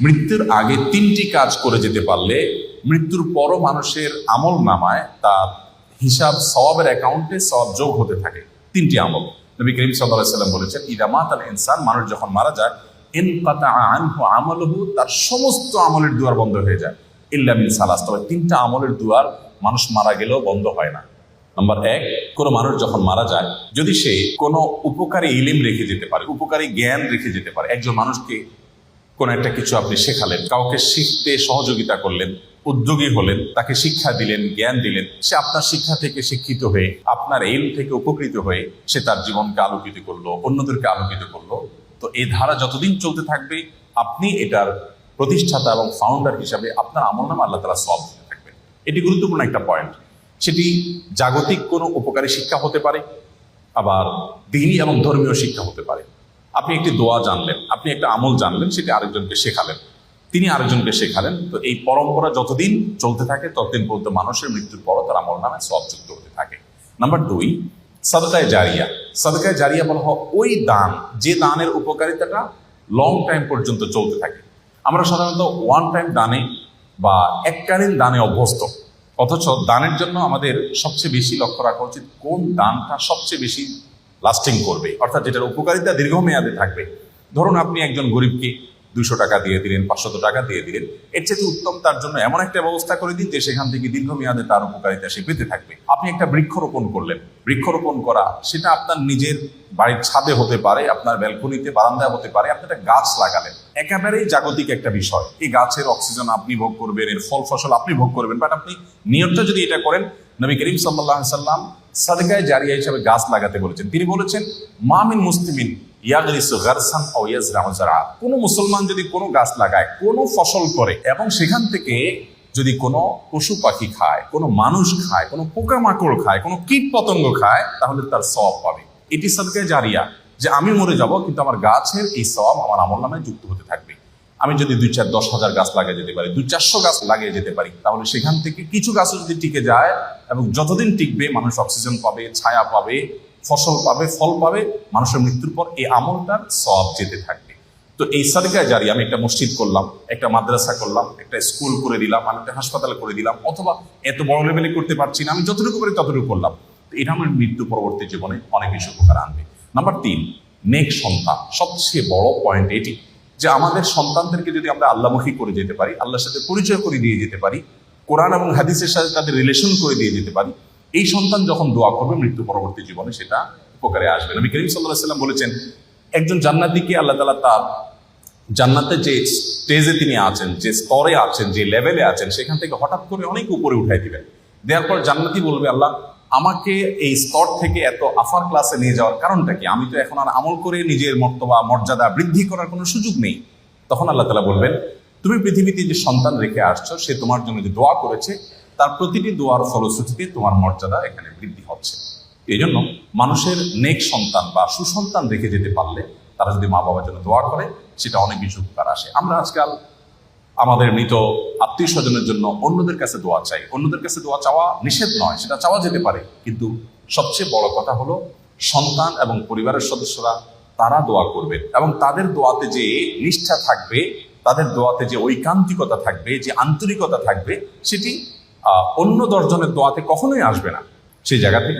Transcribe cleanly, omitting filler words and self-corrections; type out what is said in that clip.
মৃত্যুর আগে তিনটি কাজ করে যেতে পারলে মৃত্যুর পরও মানুষের আমল নামায় তার হিসাব সওয়াবের অ্যাকাউন্টে সওয়াব যোগ হতে থাকে। তিনটি আমল নবী করিম সাল্লাল্লাহু আলাইহি ওয়াসাল্লাম বলেছেন, ইযা মাতাল ইনসান, মানুষ যখন মারা যায়, ইনকাতা আনহু আমালুহু, তার সমস্ত আমলের দুয়ার বন্ধ হয়ে যায়, ইল্লা মিন সালাস, তবে তিনটা আমলের দুয়ার মানুষ মারা গেলেও বন্ধ হয় না। নাম্বার এক, কোনো মানুষ যখন মারা যায়, যদি সে কোনো উপকারী ইলম রেখে যেতে পারে, উপকারী জ্ঞান রেখে যেতে পারে, একজন মানুষকে কোনো একটা কিছু আপনি শেখালেন, কাউকে শিখতে সহযোগিতা করলেন, উদ্যোগী হলেন, তাকে শিক্ষা দিলেন, জ্ঞান দিলেন, সে আপনার শিক্ষা থেকে শিক্ষিত হয়ে, আপনার ইলম থেকে উপকৃত হয়ে সে তার জীবনকে আলোকিত করলো, অন্যদেরকে আলোকিত করলো, তো এই ধারা যতদিন চলতে থাকবে আপনি এটার প্রতিষ্ঠাতা এবং ফাউন্ডার হিসাবে আপনার আমলনামা আল্লাহ তাআলা সওয়াব দিতে থাকবেন। এটি গুরুত্বপূর্ণ একটা পয়েন্ট। সেটি জাগতিক কোনো উপকারী শিক্ষা হতে পারে, আবার দ্বীনি এবং ধর্মীয় শিক্ষা হতে পারে। আপনি একটি দোয়া জানলেন, আপনি একটা আমল জানলেন, সেটি আরেকজনকে শেখালেন, তিনি আরেকজনকে শেখালেন, তো এই পরম্পরা যতদিন চলতে থাকে ততদিন পর্যন্ত মানুষের মৃত্যুর পরও তার আমল নামে সওয়াব যুক্ত হতে থাকে। নাম্বার দুই, সাদকায়ে জারিয়া। সাদকায়ে জারিয়া বলা হয় ওই দান, যে দানের উপকারিতাটা লং টাইম পর্যন্ত চলতে থাকে। আমরা সাধারণত ওয়ান টাইম দানে বা এককালীন দানে অভ্যস্ত, অথচ দানের জন্য আমাদের সবচেয়ে বেশি লক্ষ্য রাখা উচিত কোন দানটা সবচেয়ে বেশি লাস্টিং করবে, অর্থাৎ যেটার উপকারিতা দীর্ঘমেয়াদে থাকবে। ধরুন আপনি একজন গরিবকে 200 টাকা দিয়ে দিলেন, 500 টাকা দিয়ে দিলেন, এর চেয়ে উত্তম তার জন্য এমন একটা ব্যবস্থা করে দিন যে সেখান থেকে দীর্ঘমেয়াদে তার উপকারিতা সে পেতে থাকবে। আপনি একটা বৃক্ষরোপণ করলেন, বৃক্ষরোপণ করা সেটা আপনার নিজের বাড়ির ছাদে হতে পারে, আপনার ব্যালকনিতে, বারান্দায় হতে পারে, আপনি একটা গাছ লাগালেন, একেবারেই জাগতিক একটা বিষয়। এই গাছের অক্সিজেন আপনি ভোগ করবেন, এর ফল ফসল আপনি ভোগ করবেন, বাট আপনি নিয়তটা যদি এটা করেন, নবী করিম সাল্লাল্লাহু আলাইহি সাল্লাম সাদকায়ে জারিয়া হিসেবে গাছ লাগাতে বলেছেন। তিনি বলেছেন, মা মিন মুসলিমিন ইয়াগরিসু গারসান আও ইয়াজরাউ যারআ, কোন মুসলমান যদি কোনো গাছ লাগায়, কোনো ফসল করে, এবং সেখান থেকে যদি কোনো পশু পাখি খায়, কোনো মানুষ খায়, কোনো পোকামাকড় খায়, কোনো কীট পতঙ্গ খায়, তাহলে তার সওয়াব পাবে। এটি সাদকায়ে জারিয়া, যে আমি মরে যাব কিন্তু আমার গাছের এই সওয়াব আমার আমলনামায় যুক্ত হতে থাকবে। আমি যদি 2-4-10,000 গাছ লাগিয়ে যেতে পারি, 200-400 গাছ লাগিয়ে যেতে পারি, তাহলে সেখান থেকে কিছু গাছও যদি টিকে যায়, এবং যতদিন টিকবে মানুষ অক্সিজেন পাবে, ছায়া পাবে, ফসল পাবে, ফল পাবে, মানুষের মৃত্যুর পর এই আমলটার সওয়াব যেতে থাকবে। তো এই সাদকায়ে জারিয়া, আমি একটা মসজিদ করলাম, একটা মাদ্রাসা করলাম, একটা স্কুল করে দিলাম, আমি একটা হাসপাতাল করে দিলাম, অথবা এত বড় লেভেলে করতে পারছি না, আমি যতটুকু পারি ততটুকু করলাম, তো এটা আমার মৃত্যু পরবর্তী জীবনে অনেক বেশি উপকার আনবে। নাম্বার তিন, নেক সন্তান। সবচেয়ে বড় পয়েন্ট এটি যে আমাদের সন্তানদেরকে যদি আমরা আল্লাহমুখী করে যেতে পারি, আল্লাহর সাথে পরিচয় করে দিয়ে যেতে পারি, কোরআন এবং হাদিসের সাথে তাদের রিলেশন করে দিয়ে যেতে পারি, এই সন্তান যখন দোয়া করবে মৃত্যু পরবর্তী জীবনে সেটা উপকারে আসবে। নবী করিম সাল্লাল্লাহু আলাইহি ওয়াসাল্লাম বলেছেন, একজন জান্নাতীকে আল্লাহ তাআলা তার জান্নাতে যে স্টেজে তিনি আছেন, যে স্তরে আছেন, যে লেভেলে আছেন, সেখান থেকে হঠাৎ করে অনেক উপরে উঠাই দিবেন। দেওয়ার পর জান্নাতি বলবে, আল্লাহ আমাকে এই স্তর থেকে এত আফার ক্লাসে নিয়ে যাওয়ার কারণটা কি? আমি তো এখন আর আমল করে নিজের মর্তবা মর্যাদা বৃদ্ধি করার কোনো সুযোগ নেই। তখন আল্লাহ তাআলা বলবেন, তুমি পৃথিবীতে যে সন্তান রেখে আসছো, সে তোমার জন্য যে দোয়া করেছে, তার প্রতিটি দোয়ার ফলশ্রুতিতে তোমার মর্যাদা এখানে বৃদ্ধি হচ্ছে। এই জন্য মানুষের নেক সন্তান বা সুসন্তান রেখে যেতে পারলে, তারা যদি মা বাবার জন্য দোয়া করে, সেটা অনেক বেশি উপকার আসে। আমরা আজকাল আমাদের মৃত আত্মীয় স্বজনের জন্য অন্যদের কাছে দোয়া চাই। অন্যদের কাছে দোয়া চাওয়া নিষেধ নয়, সেটা চাওয়া যেতে পারে, কিন্তু সবচেয়ে বড় কথা হলো সন্তান এবং পরিবারের সদস্যরা তারা দোয়া করবেন, এবং তাদের দোয়াতে যে নিষ্ঠা থাকবে, তাদের দোয়াতে যে ঐকান্তিকতা থাকবে, যে আন্তরিকতা থাকবে, সেটি অন্য 10 জনের দোয়াতে কখনোই আসবে না। সেই জায়গা থেকে